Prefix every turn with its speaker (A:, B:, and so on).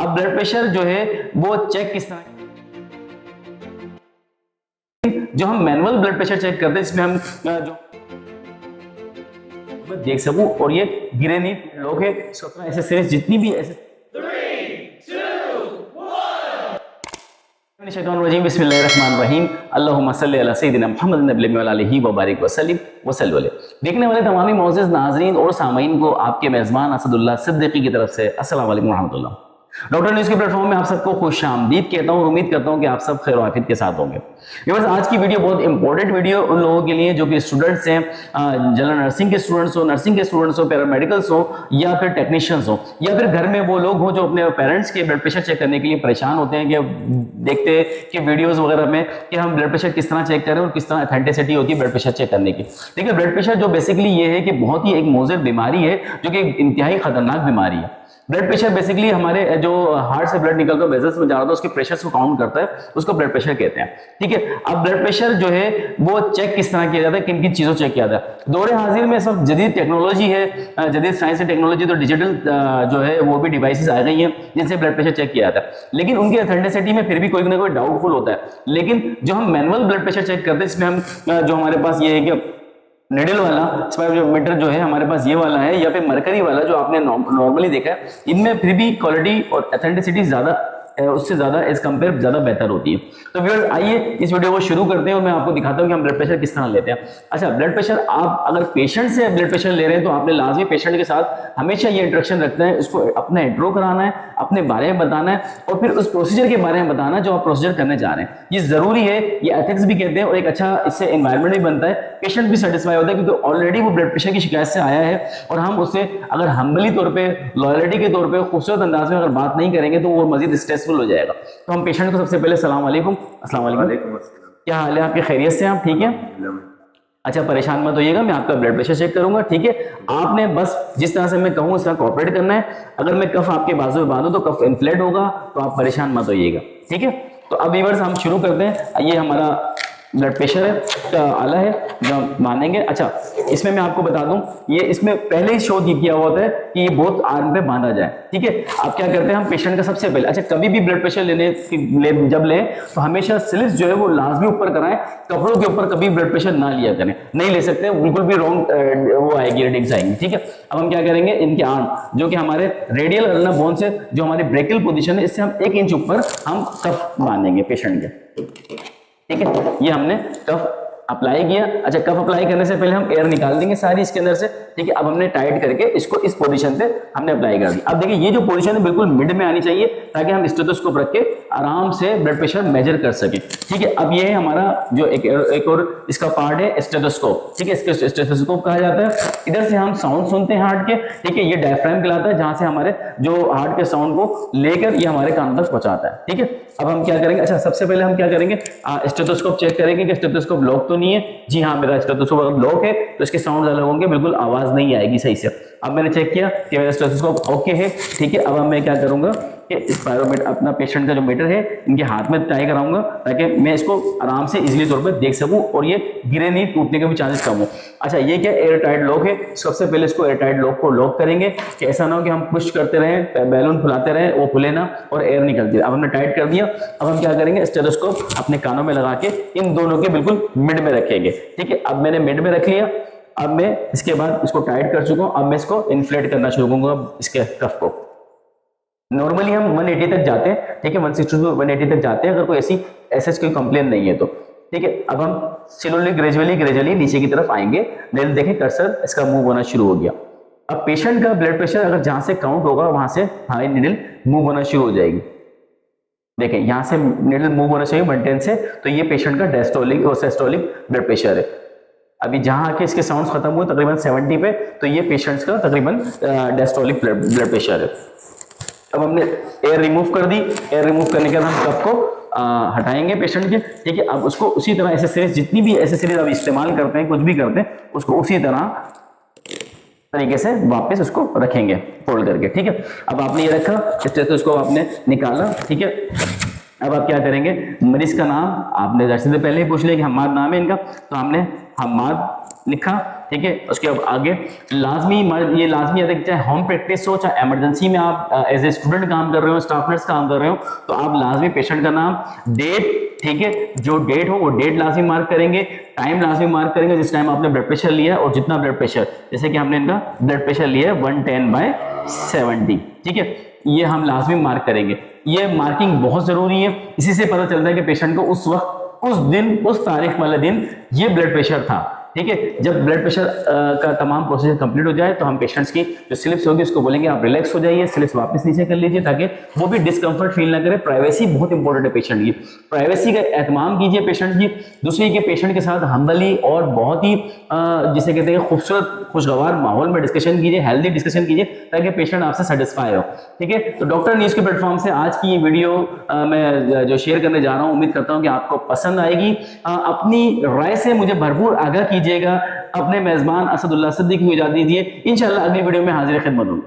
A: अब blood pressure जो है वो चेक किस तरह, जो हम मैनुअल ब्लड प्रेशर चेक करते हैं इसमें हम जो देख सकूं और ये गिरे नहीं लोग है ऐसे सीरीज जितनी भी ऐसे बिस्मिल्लाहिर्रहमानिर्रहीम अल्लाहुम्मा सल्लि अला सय्यिदिना मुहम्मद नबी व आलिहि व बारिक वसल्लिम वसल्लम। देखने वाले तमाम मोअज़्ज़िज़ नाज़रीन और सामीन को आपके मेज़बान असदुल्लाह सिद्दीकी की तरफ से अस्सलाम वालेकुम व रहमतुल्लाह। डॉक्टर न्यूज़ के प्लेटफॉर्म में आप सबको खुशामदीद कहता हूँ और उम्मीद करता हूँ कि आप सब खैर आफियत के साथ होंगे। व्यूअर्स, आज की वीडियो बहुत इंपॉर्टेंट वीडियो उन लोगों के लिए जो कि स्टूडेंट्स हैं, जनरल नर्सिंग के स्टूडेंट्स हो, नर्सिंग के स्टूडेंट्स हो, पैरामेडिकल्स हो या फिर टेक्नीशियंस हो, या फिर घर में वो लोग हो जो अपने पेरेंट्स के ब्लड प्रेशर चेक करने के लिए परेशान होते हैं कि देखते हैं कि वीडियोस वगैरह में कि हम ब्लड प्रेशर किस तरह चेक करें और किस तरह ऑथेंटिसिटी होती है ब्लड प्रेशर चेक करने की। देखिए, ब्लड प्रेशर जो बेसिकली ये है कि बहुत ही एक मोज़र बीमारी है जो कि इंतहाई खतरनाक बीमारी है। ब्लड प्रेशर बेसिकली हमारे जो हार्ट से ब्लड निकलकर वेसल्स में जा रहा था उसके प्रेशर को काउंट करता है, उसको ब्लड प्रेशर कहते हैं। ठीक है, अब ब्लड प्रेशर जो है वो चेक किस तरह किया जाता है, किन किन चीजों चेक किया जाता है। दौरे हाजिर में सब जदीद टेक्नोलॉजी है, जदीद साइंस एंड टेक्नोलॉजी, तो डिजिटल जो है वो भी डिवाइसेस आ गई हैं जिनसे ब्लड प्रेशर चेक किया जाता है। लेकिन उनकी ऑथेंटिसिटी में फिर भी कोई ना कोई डाउटफुल होता है। लेकिन जो हम मैनुअल ब्लड प्रेशर चेक करते हैं इसमें हम जो हमारे पास ये है कि निडल वाला स्पाइरोमीटर जो है हमारे पास ये वाला है, या फिर मरकरी वाला जो आपने नॉर्मली देखा है, इनमें फिर भी क्वालिटी और ऑथेंटिसिटी ज्यादा उससे ज्यादा एज कंपेयर ज्यादा बेहतर होती है। तो व्यूअर्स, आइए इस वीडियो को शुरू करते हैं और मैं आपको दिखाता हूं कि हम ब्लड प्रेशर किस तरह लेते हैं। अच्छा, ब्लड प्रेशर आप अगर पेशेंट से ब्लड प्रेशर ले रहे हैं तो आपने लाजमी पेशेंट के साथ हमेशा ये इंटरेक्शन रखना है, उसको अपना इंट्रो कराना है, अपने बारे में बताना है और फिर उस प्रोसीजर के बारे में बताना जो आप प्रोसीजर करने जा रहे हैं। ये जरूरी है, ये एथिक्स भी कहते हैं और एक अच्छा इससे एनवायरमेंट भी बनता है, पेशेंट भी सेटिस्फाई होता है क्योंकि ऑलरेडी वो ब्लड प्रेशर की शिकायत से आया है और हम उससे अगर हम्बली तौर पर, लॉयल्टी के तौर पर, खूबसूरत अंदाज में अगर बात नहीं करेंगे तो वो मजीद स्ट्रेसफुल हो जाएगा। तो हम पेशेंट को सबसे पहले सलाम वालेकुम। अस्सलाम वालेकुम, क्या हाल है आपके, खैरियत से आप ठीक है? अच्छा, परेशान मत होइएगा, मैं आपका ब्लड प्रेशर चेक करूंगा। ठीक है, आपने बस जिस तरह से मैं कहूँ उस तरह कोऑपरेट करना है। अगर मैं कफ आपके बाजू में बांधूं तो कफ इन्फ्लेट होगा, तो आप परेशान मत होइएगा। ठीक है, तो अब व्यूअर्स हम शुरू करते हैं। ये हमारा ब्लड प्रेशर है, आला है जो मानेंगे। अच्छा, इसमें मैं आपको बता दूं, ये इसमें पहले ही शो किया हुआ है कि ये बहुत आर्म पे बांधा जाए। ठीक है, आप क्या करते हैं, हम पेशेंट का सबसे पहले, अच्छा कभी भी ब्लड प्रेशर जब ले तो हमेशा स्लिप्स जो है वो लाजमी ऊपर कराएं, कपड़ों के ऊपर कभी ब्लड प्रेशर ना लिया करें, नहीं ले सकते, बिल्कुल भी रॉन्ग वो आएगी, रीडिंग्स आएंगी। ठीक है, अब हम क्या करेंगे, इनके आर्म जो कि हमारे रेडियल अल्ना बोन से जो हमारी ब्रेकियल पोजीशन है इससे हम 1 इंच ऊपर हम कफ बांधेंगे पेशेंट के। ठीक है, ये हमने कफ अप्लाई किया। अच्छा, कफ अप्लाई करने से पहले हम एयर निकाल देंगे सारी इसके अंदर से। ठीक है, अब हमने टाइट करके इसको इस पोजीशन पे हमने अप्लाई कर दिया। अब देखिए, ये जो पोजीशन है बिल्कुल मिड में आनी चाहिए ताकि हम स्टेथोस्कोप रख के आराम से ब्लड प्रेशर मेजर कर सके। ठीक है, अब ये है हमारा जो एक और इसका पार्ट है स्टेथोस्कोप। ठीक है, इसके स्टेथोस्कोप कहा जाता है। इधर से हम साउंड सुनते हैं हार्ट के। ठीक है, ये डायफ्राम कहलाता है जहां से हमारे जो हार्ट के साउंड को लेकर ये हमारे कान तक पहुंचाता है। ठीक है, अब हम क्या करेंगे, अच्छा सबसे पहले हम क्या करेंगे, स्टेथोस्कोप चेक करेंगे कि स्टेथोस्कोप लॉक तो नहीं है। जी हाँ, मेरा स्टेथोस्कोप अगर लॉक है तो इसके साउंड अलग होंगे, बिल्कुल आवाज नहीं आएगी सही से। अब मैंने चेक किया कि मेरा स्टेथोस्कोप ओके है। ठीक है, अब मैं क्या करूंगा कि स्पाइरोमीटर अपना पेशेंट का जो मीटर है इनके हाथ में टाई कराऊंगा ताकि मैं इसको आराम से इजीली तौर पे देख सकूं और ये गिरे नहीं, टूटने के भी चांसेस कम हो। अच्छा, ये क्या एयर टाइट लॉक है, सबसे पहले इसको एयर टाइट लॉक को लॉक करेंगे कि ऐसा ना हो कि हम पुश करते रहें, बैलून फुलाते रहें, वो खुले ना और एयर निकलती रहे। अब हमने टाइट कर दिया। अब हम क्या करेंगे, स्टेथोस्कोप अपने कानों में लगा के इन दोनों के बिल्कुल मिड में रखेंगे। ठीक है, अब मैंने मिड में रख लिया। अब मैं इसके बाद इसको टाइट कर चुका हूं। अब मैं इसको इन्फ्लेट करना शुरू करूंगा इसके कफ को। नॉर्मली हम 180 तक जाते हैं। ठीक है, 160 से 180 तक जाते हैं अगर कोई ऐसे कोई कंप्लेन नहीं है तो। ठीक है, अब हम स्लोली ग्रेजुअली नीचे की तरफ आएंगे। देखें कर्सर इसका मूव होना शुरू हो गया। अब पेशेंट का ब्लड प्रेशर अगर जहां से काउंट होगा वहां से हमारी निडल मूव होना शुरू हो जाएगी। देखें, यहां से निडल मूव होना चाहिए 110 से, तो ये पेशेंट का डायस्टोलिक और सिस्टोलिक ब्लड प्रेशर है। अभी जहां आके इसके साउंड्स खत्म हुए तकरीबन 70 पे, तो ये पेशेंट्स का तकरीबन डायस्टोलिक ब्लड प्रेशर है। अब हमने एयर रिमूव कर दी। एयर रिमूव करने के बाद हम कफ को हटाएंगे पेशेंट के। ठीक है, अब उसको उसी तरह एसेसरीज, जितनी भी एसेसरीज आप इस्तेमाल करते हैं, कुछ भी करते हैं, उसको उसी तरह तरीके से वापस उसको रखेंगे फोल्ड करके। ठीक है, अब आपने ये रखा, स्टेथोस्कोप आपने निकाला। ठीक है, अब आप क्या करेंगे, मरीज का नाम आपने दर्शन से पहले ही पूछ लिया कि हम्माद नाम है इनका, तो हमने हम्माद लिखा। ठीक है। उसके अब आगे लाजमी ये लाजमी है, चाहे होम प्रैक्टिस हो चाहे इमरजेंसी में आप एज ए स्टूडेंट काम कर रहे हो, स्टाफ नर्स काम कर रहे हो, तो आप लाजमी पेशेंट का नाम, डेट, ठीक है, जो डेट हो वो डेट लाजमी मार्क करेंगे, टाइम लाजमी मार्क करेंगे जिस टाइम आपने ब्लड प्रेशर लिया और जितना ब्लड प्रेशर, जैसे कि हमने इनका ब्लड प्रेशर लिया है 110/70, ठीक है, ये हम लाजमी मार्क करेंगे। ये मार्किंग बहुत जरूरी है, इसी से पता चलता है कि पेशेंट को उस वक्त, उस दिन, उस तारीख वाले दिन ये ब्लड प्रेशर था, ठीक है। जब ब्लड प्रेशर का तमाम प्रोसीजर कंप्लीट हो जाए तो हम पेशेंट्स की जो स्लिप्स होगी उसको बोलेंगे आप रिलैक्स हो जाइए, स्लिप्स वापस नीचे कर लीजिए ताकि वो भी डिस्कंफर्ट फील ना करे। प्राइवेसी बहुत इंपॉर्टेंट है पेशेंट की, प्राइवेसी का एहतमाम कीजिए पेशेंट की। दूसरी के पेशेंट के साथ हमदली और बहुत ही जिसे कहते हैं खूबसूरत खुशगवार माहौल में डिस्कशन कीजिए, हेल्दी डिस्कशन कीजिए ताकि पेशेंट आपसे सेटिस्फाई हो, ठीक है। तो डॉक्टर न्यूज़ के प्लेटफॉर्म से आज की ये वीडियो मैं जो शेयर करने जा रहा हूँ, उम्मीद करता हूँ कि आपको पसंद आएगी। अपनी राय से मुझे भरपूर आगाह कीजिएगा। अपने मेजबान असदुल्लाह सिद्दीकी को इजाजत दीजिए, इंशाअल्लाह अगली वीडियो में हाजिर खिदमत हूँ।